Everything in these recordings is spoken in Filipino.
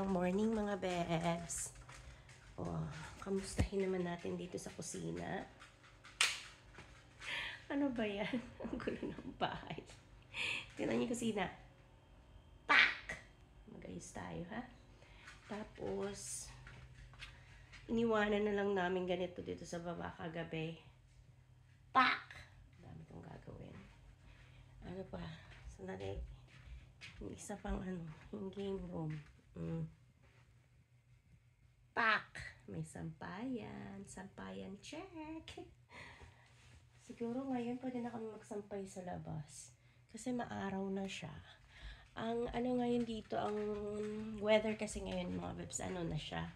Magandang morning mga bebs. Kamustahin naman natin dito sa kusina. Ano ba yan? Ang gulo ng bahay. Tingnan niyo yung kusina. Pak! Mag-ayos tayo ha. Tapos, iniwanan na lang namin ganito dito sa baba kagabi. Pak! Dami kong gagawin. Ano pa? Sandali. Yung isa pang yung game room. Pak! May sampayan. Sampayan check. Siguro ngayon pwede na kami magsampay sa labas. Kasi maaraw na siya. Ang ngayon dito, ang weather kasi ngayon mga bebs, na siya.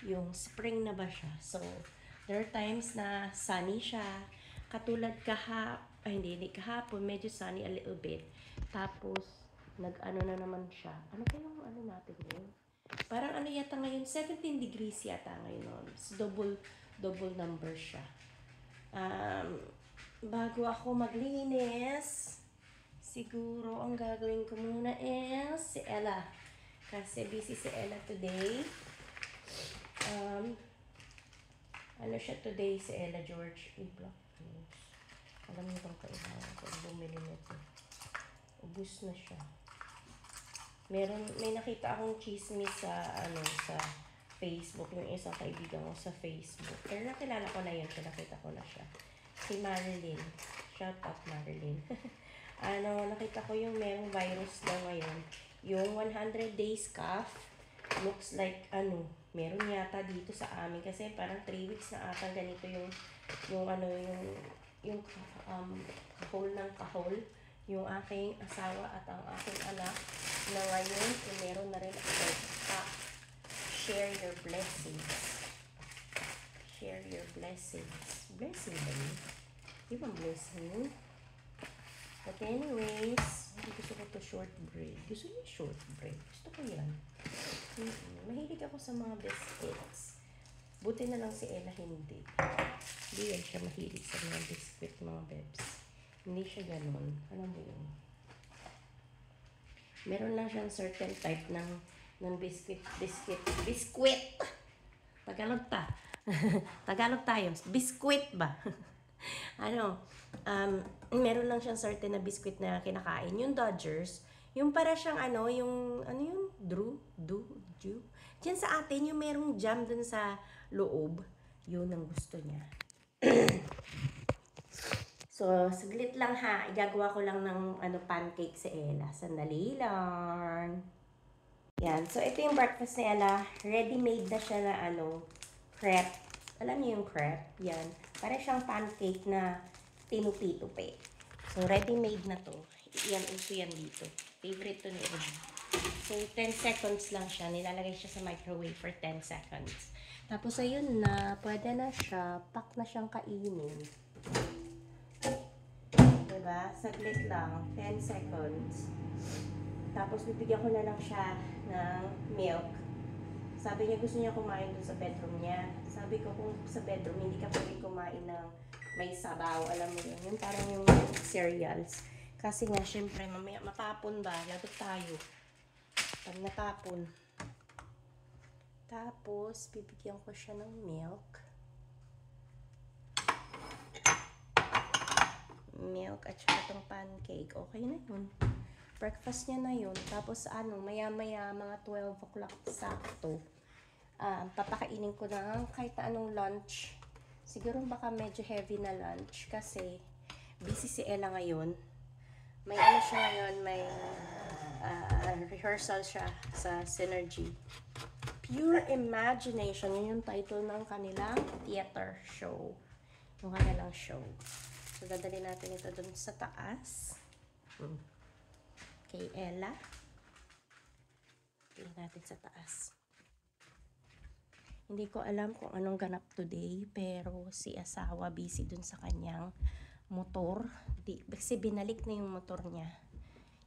Yung spring na ba siya. So, there are times na sunny siya. Katulad hindi kahapon, medyo sunny a little bit. Tapos, na naman siya. Ano kayong natin ngayon? Parang yata ngayon, 17 degrees yata ngayon. So, double number siya. Bago ako maglinis, siguro ang gagawin ko muna is si Ella. Kasi busy si Ella today. Siya today si Ella George? I-block news. Alam niyo bang kailangan ko bumili nito? Ubus na siya. May nakita akong chismis sa sa Facebook, yung isang kaibigan ko sa Facebook. Pero nakilala ko na yun, so nakita ko na siya. Si Marilyn. Shout out Marilyn. Nakita ko yung merong virus na ngayon. Yung 100 days cough, looks like meron yata dito sa amin kasi parang 3 weeks na ata ganito yung kahol ng kahol. Yung aking asawa at ang aking anak na ngayon, meron na rin ako. Share your blessings. Share your blessings. Blessing ba yun? Di ba blessing? But anyways, hindi gusto ko to short braid. Gusto niyo short braid? Gusto ko yan. Mahilig ako sa mga biscuits. Buti na lang si Ella hindi. Hindi yan siya mahilig sa mga biscuit, mga bebs. Hindi siya ganun. Alam mo yun? Meron lang siyang certain type ng biscuit. Tagalog Tagalog tayo. Biscuit ba? Meron lang siyang certain na biscuit na kinakain. Yung Dodgers, yung para siyang yung Drew? Diyan sa atin, yung merong jam dun sa loob, yun ang gusto niya. So, saglit lang ha. Igagawa ko lang ng pancake si Ella. Sandali lang. Yan. So, ito yung breakfast ni Ella. Ready-made na siya na crepe. Alam niyo yung crepe? Yan. Para siyang pancake na tinupi-tupi. So, ready-made na to. Yan, uso yan dito. Favorite to ni Ella. So, 10 seconds lang siya. Nilalagay siya sa microwave for 10 seconds. Tapos, ayun na. Pwede na siya. Pack na siyang kainin. Diba? Saglit lang. 10 seconds. Tapos, bibigyan ko na lang siya ng milk. Sabi niya gusto niya kumain dun sa bedroom niya. Sabi ko kung sa bedroom, hindi ka pwede kumain ng may sabaw. Alam mo yun. Yung parang yung cereals. Kasi nga, syempre, mamaya matapon ba? Lagot tayo. Pag natapon. Tapos, bibigyan ko siya ng milk. Milk at saka itong pancake. Okay na yun. Breakfast niya na yun. Tapos maya-maya mga 12 o'clock sakto. Papakainin ko na kahit anong lunch. Siguro baka medyo heavy na lunch kasi busy si Ella ngayon. May siya ngayon, may rehearsal siya sa Synergy. Pure Imagination. Yun yung title ng kanilang theater show. Yung kanilang show. So, dadali natin ito dun sa taas. Kay Ella. Tingnan natin sa taas. Hindi ko alam kung anong ganap today, pero si asawa busy dun sa kanyang motor. Kasi binalik na yung motor niya.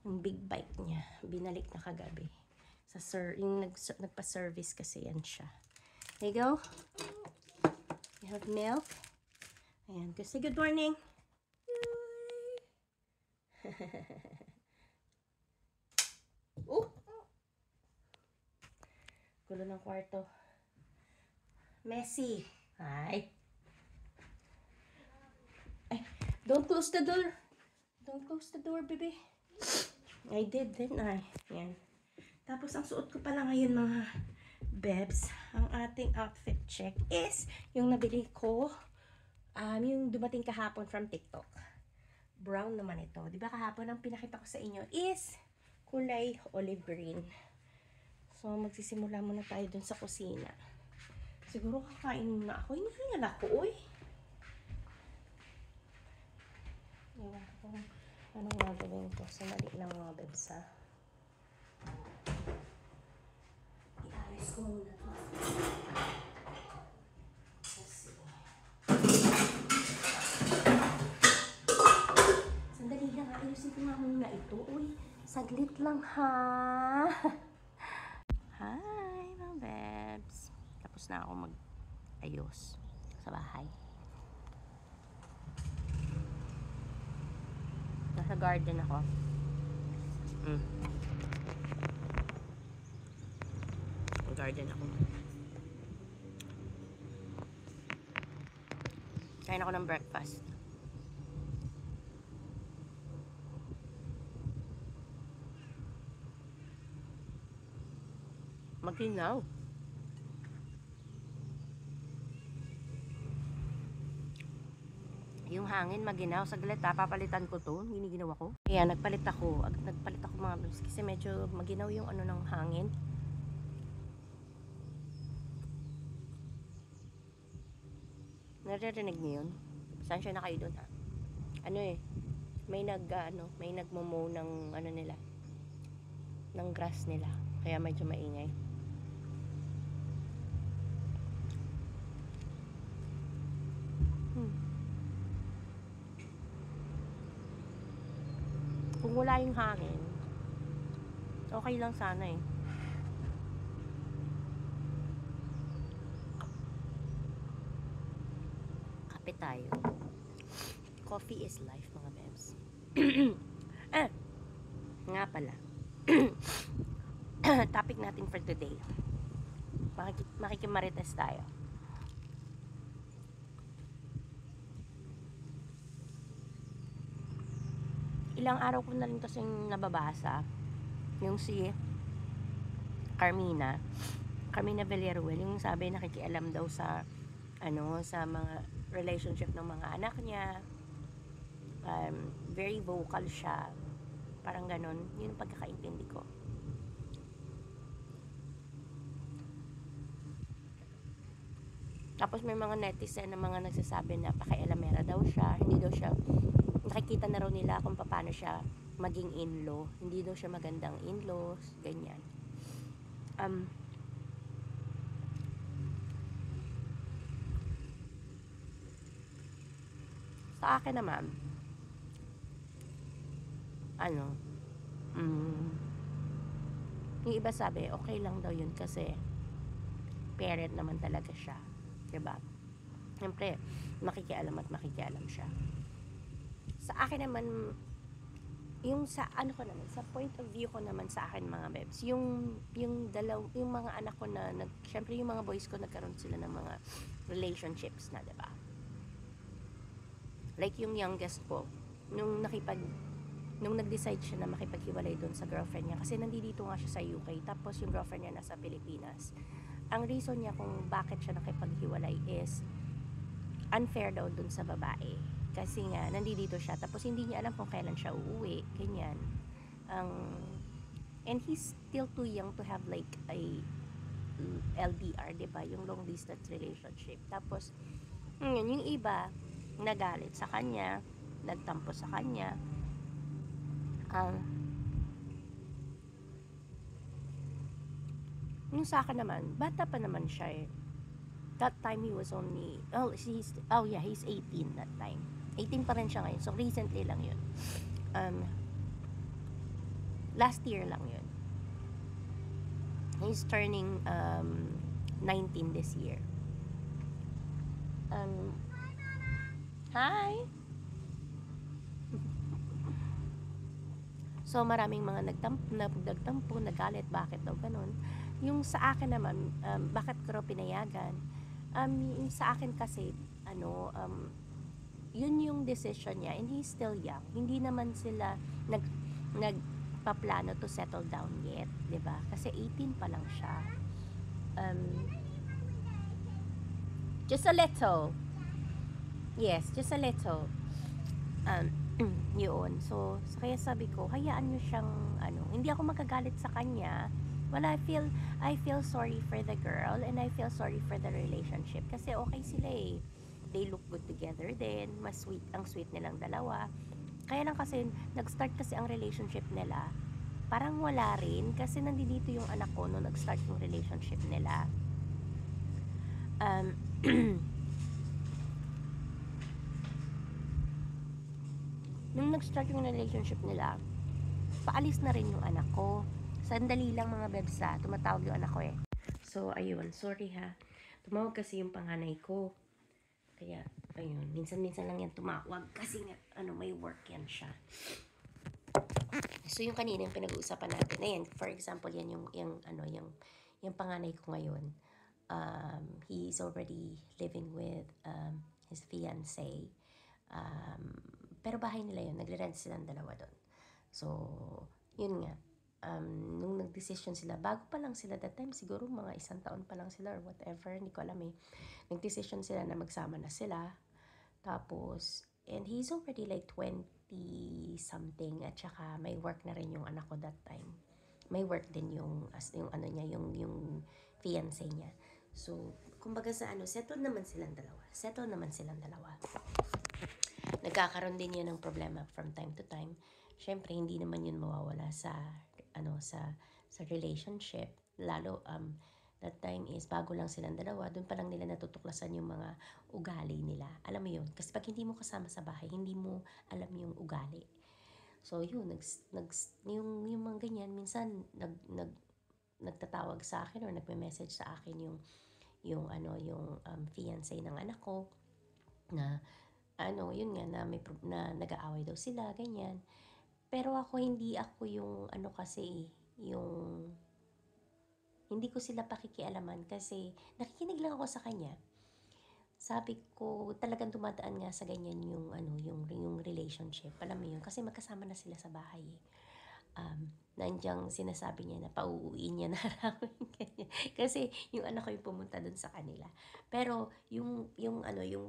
Yung big bike niya. Binalik na kagabi. Yung nagpa-service kasi yan siya. There you go. You have milk. Ayan. Say good morning. Gulo ng kwarto. Messy. Ay. Ay, don't close the door. Don't close the door, baby. I did, didn't I? Yan. Tapos, ang suot ko pala ngayon, mga bebs, ang ating outfit check is yung nabili ko, yung dumating kahapon from TikTok. Brown naman ito. Di ba kahapon ang pinakita ko sa inyo is kulay olive green. So, magsisimula muna tayo dun sa kusina. Siguro kakain muna ako. Hinihingal ako, uy. Iwan ko kung anong gagawin ko. Sandali lang mga bebs, ha. Iayos ko muna ito. Kasi, sandali lang, ayusin ko nga muna ito. Uy, saglit lang, ha. Hi, mga bebs. Tapos na ako mag-ayos sa bahay. Nasa garden ako. Garden ako. Kain ako ng breakfast. Maginaw. Yung hangin maginaw. Saglit ha, papalitan ko to. Giniginaw ako. Kaya nagpalit ako. Nagpalit ako mga bros. Kasi medyo maginaw yung ano ng hangin. Naririnig niyo yun? Saan siya na kayo dun ha? Ano eh. May may nagmo-mow ng ano nila. Ng grass nila. Kaya medyo maingay. Kung wala yung hangin, okay lang sana eh. Kape tayo. Coffee is life, mga bebs. Nga pala. Topic natin for today. Makikimarites tayo. Ilang araw ko na rin kasing nababasa yung si Carmina Villaruel, yung sabi nakikialam daw sa sa mga relationship ng mga anak niya. Very vocal siya, parang ganon. Yun ang pagkakaintindi ko. Tapos may mga netizen na mga nagsasabi na pakialamera daw siya, hindi daw siya, nakikita na raw nila kung paano siya maging in-law, hindi daw siya magandang in-laws, ganyan. Sa akin naman, yung iba sabi, okay lang daw yun kasi parent naman talaga siya, diba? Siyempre, makikialam siya. Sa akin naman, yung sa sa point of view ko naman sa akin mga bebs, yung mga anak ko na syempre yung mga boys ko nagkaroon sila ng mga relationships na, diba? Like yung youngest ko, nung nag-decide siya na makipaghiwalay doon sa girlfriend niya kasi nandito nga siya sa UK, tapos yung girlfriend niya nasa Pilipinas. Ang reason niya kung bakit siya nakipaghiwalay is unfair daw doon sa babae. Kasi nga, nandito siya. Tapos, hindi niya alam kung kailan siya uuwi. Ganyan. And he's still too young to have like a LDR, diba? Yung long distance relationship. Tapos, yung iba, nagalit sa kanya, nagtampo sa kanya. Yung sa akin naman, bata pa naman siya eh. That time he was only, he's 18 that time. 18 pa rin siya ngayon. So, recently lang yun. Last year lang yun. He's turning 19 this year. Hi! So, maraming mga nagtampo, nagalit, bakit daw ganun. Yung sa akin naman, bakit ko raw pinayagan? Yung sa akin kasi, yun yung decision niya and he's still young. Hindi naman sila nagpaplano to settle down yet, 'di ba? Kasi 18 pa lang siya. Um, just a little. Yes, just a little. Um, yun. So, kaya sabi ko, hayaan nyo siyang, hindi ako magagalit sa kanya. Well, I feel sorry for the girl and I feel sorry for the relationship. Kasi okay sila eh. They look good together din. Mas sweet, ang sweet nilang dalawa. Kaya lang kasi, nag-start kasi ang relationship nila. Parang wala rin. Kasi nandito yung anak ko nung nag-start yung relationship nila. Um, nung nag-start yung relationship nila, paalis na rin yung anak ko. Sandali lang mga bebsa, tumatawag yung anak ko eh. So, ayun, sorry ha. Tumawag kasi yung panganay ko. Kaya, ayun, minsan-minsan lang yan tumawag kasi nga, may work yan siya. So, yung kanina yung pinag-uusapan natin, ayan, for example, yan yung panganay ko ngayon. He's already living with his fiancé. Pero bahay nila yun, nagre-rent silang dalawa doon. So, yun nga, nung nag-decision sila, bago pa lang sila that time, siguro mga 1 taon pa lang sila or whatever, hindi ko alam eh. Nag-decision sila na magsama na sila. Tapos, and he's already like 20 something at saka may work na rin yung anak ko that time. May work din yung yung fiancé niya. So, kumbaga sa settle naman silang dalawa. Nagkakaroon din yan ng problema from time to time. Syempre, hindi naman yun mawawala sa relationship. Lalo, that time is bago lang silang dalawa, doon pa lang nila natutuklasan yung mga ugali nila. Alam mo yun? Kasi pag hindi mo kasama sa bahay, hindi mo alam yung ugali. So, yun, yung mga ganyan, minsan, nagtatawag sa akin or nagme-message sa akin yung fiancé ng anak ko na yun nga na nag-aaway daw sila, ganyan. Pero hindi ako yung kasi yung hindi ko sila pakikialaman kasi nakikinig lang ako sa kanya. Sabi ko, talagang dumadaan nga sa ganyan yung relationship. Alam mo yun, kasi magkasama na sila sa bahay eh. Nandiyan sinasabi niya na pauuwiin niya na namin kasi yung anak ko yung pumunta dun sa kanila. Pero yung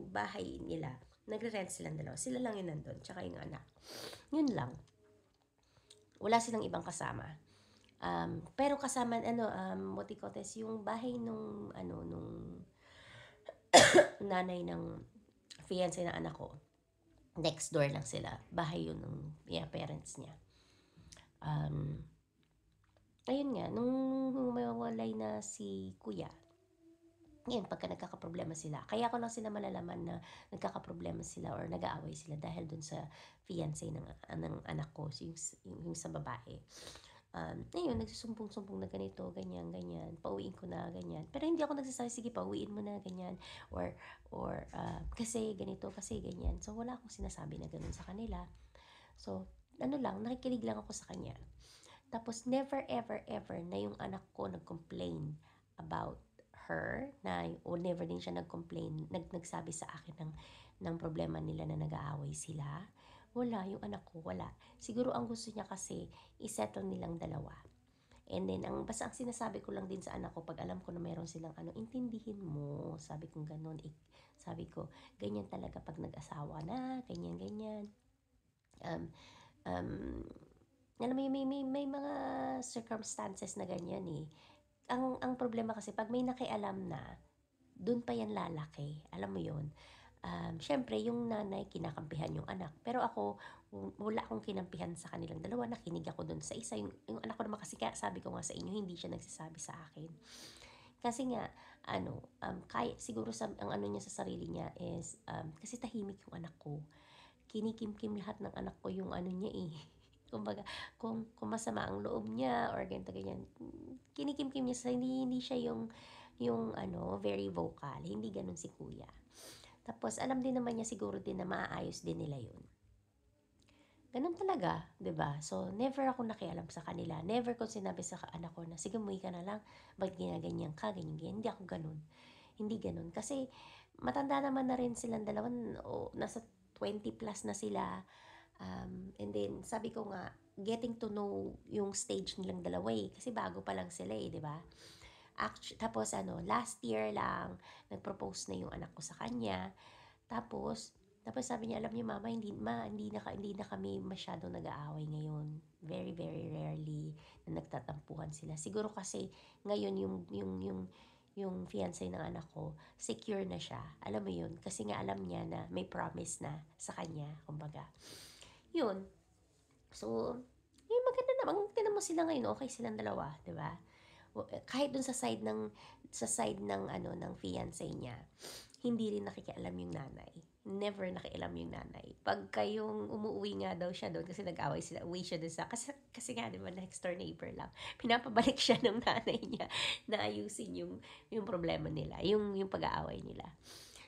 bahay nila, nagre-rent silang dalawa. Sila lang yun nandun, tsaka yung anak. Yun lang. Wala silang ibang kasama. Pero kasama, Motikotes, yung bahay nung nanay ng fiancé ng anak ko, next door lang sila. Bahay yun ng parents niya. Ayun nga, nung mawalay na si kuya, ngayon, pagka nagkakaproblema sila, kaya ko lang sila malalaman na nagkakaproblema sila or nag-aaway sila dahil dun sa fiancé ng anak ko, yung sa babae. Ayun, nagsusumbong-sumbong na ganito, ganyan, pauwiin ko na, ganyan. Pero hindi ako nagsasabi, sige, pauwiin mo na, ganyan. Or kasi ganito, kasi ganyan. So, wala akong sinasabi na ganun sa kanila. So, nakikinig lang ako sa kanya. Tapos, never, ever, ever na yung anak ko nag-complain about her, o never din siya nag-complain, nagsabi sa akin ng problema nila na nag-aaway sila. Wala, yung anak ko, wala. Siguro ang gusto niya kasi, isettle nilang dalawa. And then, basta ang sinasabi ko lang din sa anak ko, pag alam ko na meron silang intindihin mo, sabi kong ganun, sabi ko, ganyan talaga pag nag-asawa na, ganyan. Alam mo, may mga circumstances na ganyan eh. Ang problema kasi, pag may nakialam na, dun pa yan lalaki. Alam mo yun. Syempre, yung nanay, kinakampihan yung anak. Pero ako, wala akong kinampihan sa kanilang dalawa. Nakinig ako dun sa isa. Yung anak ko naman kasi, sabi ko nga sa inyo, hindi siya nagsasabi sa akin. Kasi nga, kaya, siguro ang niya sa sarili niya is, kasi tahimik yung anak ko. Kinikim-kim lahat ng anak ko yung niya eh. Kumbaga, kung masama ang loob niya or ganito ganyan, kinikim-kim niya sa hindi siya yung very vocal. Hindi ganun si kuya. Tapos alam din naman niya siguro din na maaayos din nila yun. Ganun talaga, 'di ba? So, never ako nakialam sa kanila. Never ko sinabi sa anak ko na, sige, umuwi ka na lang. Ba't ginaganyan ka? Ganyan, ganyan. Hindi ako ganun. Hindi ganun. Kasi, matanda naman na rin silang dalawa. O, nasa 20 plus na sila. And then, sabi ko nga, getting to know yung stage nilang dalawa eh. Kasi bago pa lang sila eh, di ba? Tapos, last year lang, nag-propose na yung anak ko sa kanya. Tapos sabi niya, alam niyo mama, hindi na kami masyadong nag-aaway ngayon. Very, very rarely na nagtatampuhan sila. Siguro kasi ngayon yung fiancé ng anak ko, secure na siya. Alam mo yun? Kasi nga alam niya na may promise na sa kanya, kumbaga. Yun. So, yung maganda naman. Tingnan mo sila ngayon, okay silang dalawa, 'di ba? Kahit dun sa side ng fiancé niya, hindi rin nakikialam yung nanay. Never nakialam yung nanay. Pagka yung umuwi nga daw siya doon kasi nag-away sila, uwi siya doon kasi nga, di ba, next door neighbor lang. Pinapabalik siya ng nanay niya na ayusin yung problema nila, yung pag-aaway nila.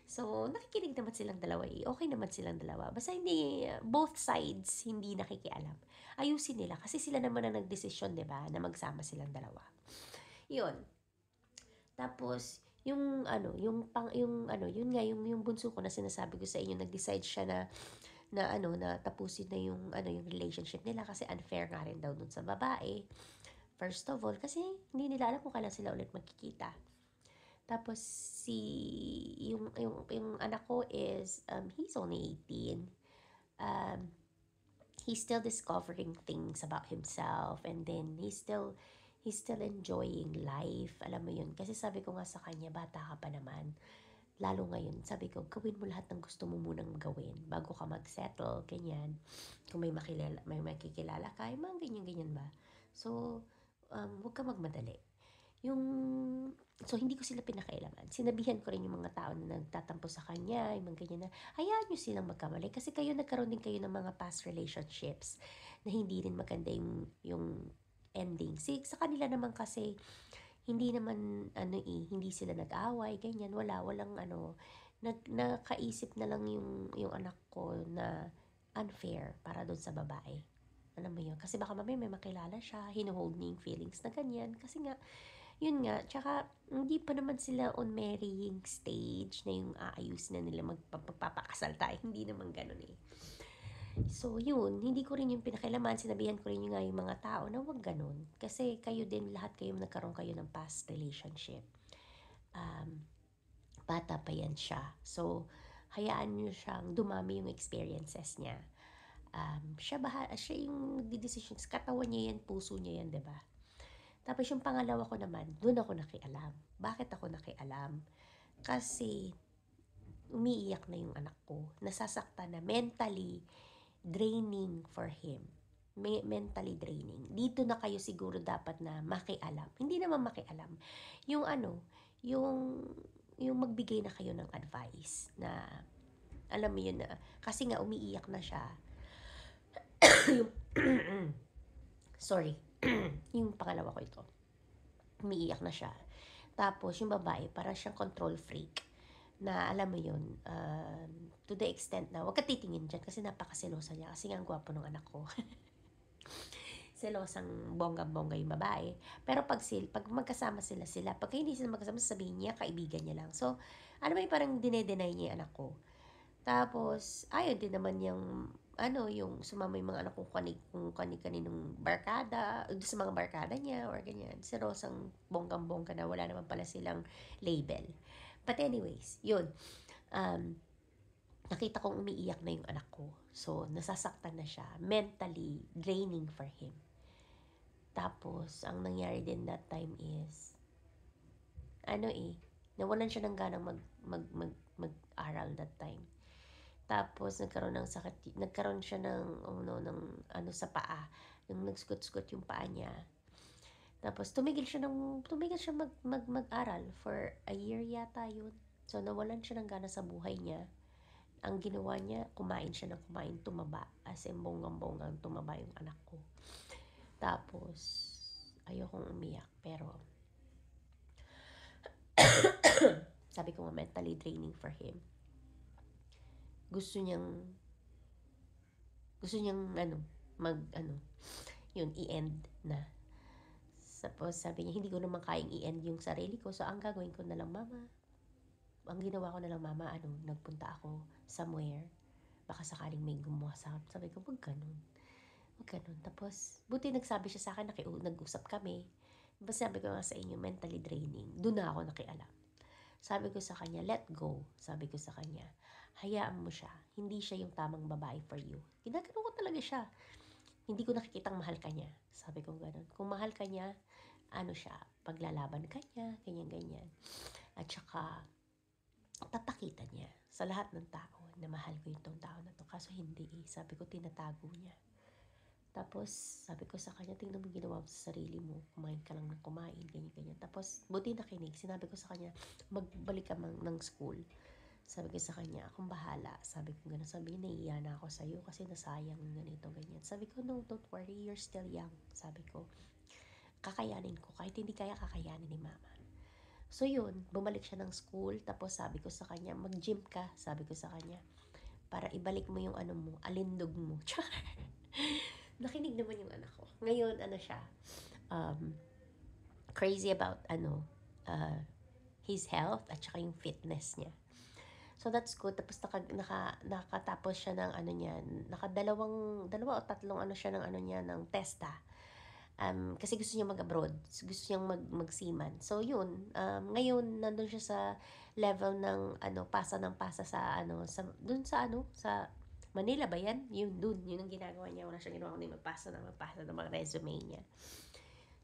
So, nakikinig naman silang dalawa eh. Okay naman silang dalawa. Basta hindi, both sides, hindi nakikialam. Ayusin nila kasi sila naman ang nagdesisyon, di ba, na magsama silang dalawa. Yun. Tapos, yun nga, yung bunso ko na sinasabi ko sa inyo, nag-decide siya na tapusin na yung relationship nila kasi unfair nga rin daw dun sa babae. First of all, kasi hindi nila alam kung kailan sila ulit magkikita. Tapos, yung anak ko is, he's only 18. He's still discovering things about himself, and then he's still enjoying life. Alam mo yun, kasi sabi ko nga sa kanya, bata ka pa naman, lalo ngayon, sabi ko, gawin mo lahat ng gusto mo munang gawin bago ka mag-settle, ganyan. Kung may makikilala ka, mga ganyan-ganyan ba. So, huwag ka magmadali. So hindi ko sila pinakailaman. Sinabihan ko rin yung mga tao na nagtatampo sa kanya, yung mga ganyan na, hayaan nyo silang magkamali. Kasi nagkaroon din kayo ng mga past relationships na hindi rin maganda yung ending. Sa kanila naman kasi, hindi naman, hindi sila nag-away, ganyan, walang nakaisip na lang yung anak ko na unfair para doon sa babae. Alam mo yun? Kasi baka mamaya may makilala siya, hinuhold niya yung feelings na ganyan. Kasi nga, yun nga, tsaka hindi pa naman sila on marrying stage na yung aayusin na nila magpapakasal tayo. Hindi naman ganun eh. So yun, hindi ko rin yung pinakialaman. Sinabihan ko rin yung nga yung mga tao na wag ganun. Kasi kayo din, lahat kayo nagkaroon kayo ng past relationship. Bata pa yan siya. So, hayaan nyo siyang dumami yung experiences niya. Siya yung nagdi-decision. Katawan niya yan, puso niya yan, diba? Tapos yung pangalawa ko naman, doon ako nakialam. Bakit ako nakialam? Kasi umiiyak na yung anak ko. Nasasaktan na, mentally draining for him. Mentally draining. Dito na kayo siguro dapat na makialam. Hindi naman makialam. Yung yung magbigay na kayo ng advice na, alam mo yun na, kasi nga umiiyak na siya. Sorry. Yung pangalawa ko ito. Umiiyak na siya. Tapos, yung babae, parang siyang control freak. Na, alam mo yun, to the extent na, huwag ka titingin dyan kasi napakaselosa niya. Kasi nga, ang gwapo ng anak ko. Selosang bongga-bongga yung babae. Pero pag magkasama sila, pag hindi sila magkasama, sabihin niya, kaibigan niya lang. So, alam mo yung parang dinedenay niya yung anak ko. Tapos, ayun din naman yung sumama yung mga anak kong kani-kaninong barkada, sa mga barkada niya, or ganyan. Si Rosang bonggang-bongga na wala naman pala silang label. But anyways, yun. Nakita kong umiiyak na yung anak ko. So, nasasaktan na siya. Mentally draining for him. Tapos, ang nangyari din that time is, nawalan siya ng ganang mag-aral that time. Tapos, nagkaroon siya ng sa paa. Nung nagsugot-sugot yung paa niya. Tapos, tumigil siya mag-aral for a year yata yun. So, nawalan siya ng gana sa buhay niya. Ang ginawa niya, kumain siya ng kumain, tumaba. As in, bonggang-bonggang tumaba yung anak ko. Tapos, ayokong umiyak. Pero, sabi ko nga, mentally draining for him. Gusto niyang Gusto niyang, yun, i-end na. Tapos sabi niya, hindi ko naman kayang i-end yung sarili ko. So, ang gagawin ko na lang, mama, ang ginawa ko na lang, mama, nagpunta ako somewhere. Baka sakaling may gumawa sa akin. Sabi ko, wag ganun. Wag ganun. Tapos, buti nagsabi siya sa akin, nag-usap kami. Diba sabi ko nga sa inyo, mentally draining. Doon na ako nakialam. Sabi ko sa kanya, let go. Sabi ko sa kanya, hayaan mo siya. Hindi siya yung tamang babae for you. Ginagano ko talaga siya. Hindi ko nakikitang mahal ka niya. Sabi ko gano'n. Kung mahal ka niya, siya, paglalaban ka niya, ganyan-ganyan. At saka, tatakitan niya sa lahat ng tao na mahal ko yung tao na to. Kaso hindi eh. Sabi ko, tinatago niya. Tapos, sabi ko sa kanya, tingnan mo ginawa mo sa sarili mo. Kumain ka lang ng kumain, ganyan-ganyan. Tapos, buti nakinig. Sinabi ko sa kanya, magbalik ka ng school. Sabi ko sa kanya, akong bahala. Sabi ko gano'n. Sabi niya, nahiya na ako sa'yo kasi nasayang ganito, ganyan. Sabi ko, no, don't worry. You're still young. Sabi ko, kakayanin ko. Kahit hindi kaya, kakayanin ni mama. So yun, bumalik siya ng school. Tapos sabi ko sa kanya, mag-gym ka. Sabi ko sa kanya, para ibalik mo yung mo, alindog mo. Nakinig naman yung anak ko. Ngayon, siya, crazy about, his health at saka yung fitness niya. So that's good. Tapos nakatapos siya ng dalawa o tatlong siya ng niya ng testa. Kasi gusto niya mag-abroad. Gusto niyang magseaman. So yun, ngayon nandun siya sa level ng pasa sa Manila ba yan? Yun ang ginagawa niya. Wala siyang ginawa kundi magpasa ng mga resume niya.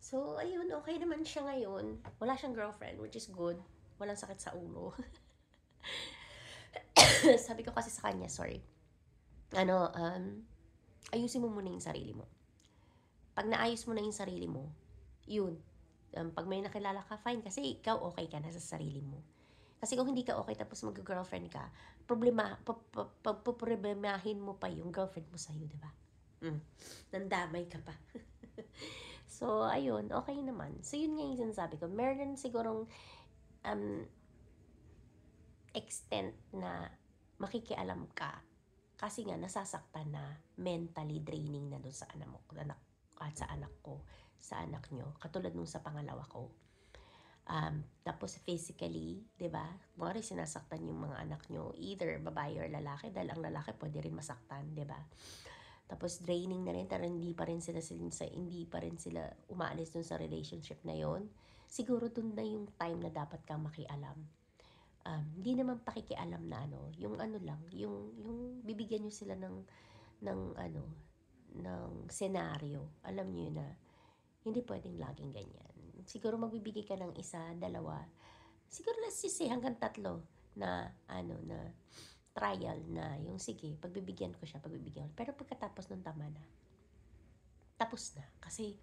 So ayun, okay naman siya ngayon. Wala siyang girlfriend, which is good. Walang sakit sa ulo. Sabi ko kasi sa kanya, sorry. Ayusin mo muna yung sarili mo. Pag naayos mo na yung sarili mo, yun. Pag may nakilala ka, fine. Kasi ikaw okay ka na sa sarili mo. Kasi kung hindi ka okay tapos mag-girlfriend ka, problemahin mo pa yung girlfriend mo sa'yo, diba? Nandamay ka pa. So, ayun, okay naman. So, yun nga yung sinasabi ko. Meron sigurong extent na makikialam ka kasi nga nasasaktan na mentally draining na doon sa anak ko, sa anak nyo, katulad nung sa pangalawa ko. Tapos physically, 'di ba? Kumari sinasaktan yung mga anak nyo, either babae or lalaki, dahil ang lalaki pwede rin masaktan, 'di ba? Tapos draining na rin, pero hindi pa rin sila umaalis dun sa relationship na yon. Siguro dun na yung time na dapat kang makialam. Hindi naman pakikialam na yung lang, yung bibigyan nyo sila ng senaryo. Alam nyo na hindi pwedeng laging ganyan. Siguro magbibigay ka ng isa, dalawa, siguro let's just say hanggang 3 na na trial na yung sige, pagbibigyan ko. Pero pagkatapos ng tama na, tapos na. Kasi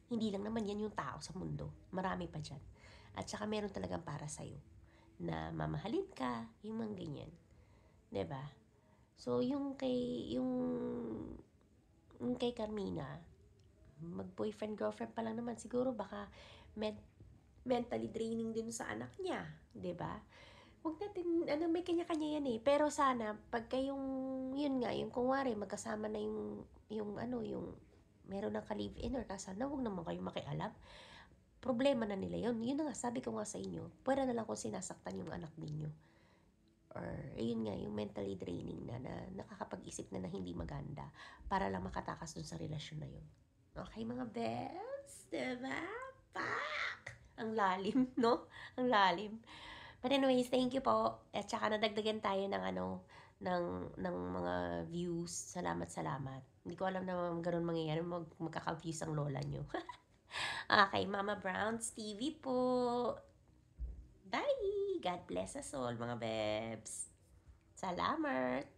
hindi lang naman yan yung tao sa mundo. Marami pa dyan. At saka meron talagang para sa'yo na mamahalin ka, yung mga ganyan. 'Di ba? So, yung kay Carmina, mag-boyfriend, girlfriend pa lang naman. Siguro baka mentally draining din sa anak niya. 'Di ba? Huwag natin, may kanya-kanya yan eh. Pero sana, pagka yun nga, yung kunwari, magkasama na yung meron ng ka-live-in or kasal na, huwag naman kayo makialam. Problema na nila yun. Yun na nga, sabi ko nga sa inyo, pwera na lang kung sinasaktan yung anak ninyo. Or, ayun nga, yung mentally draining na nakakapag-isip na hindi maganda para lang makatakas dun sa relasyon na yun. Okay, mga best? Diba? Pak! Ang lalim, no? Ang lalim. But anyways, thank you po. At saka nadagdagan tayo ng ng mga views. Salamat. Hindi ko alam na gano'n mangyayari. Magkaka-views ang lola nyo. Okay, Mama Brown's TV po. Bye! God bless us all, mga bebs. Salamat!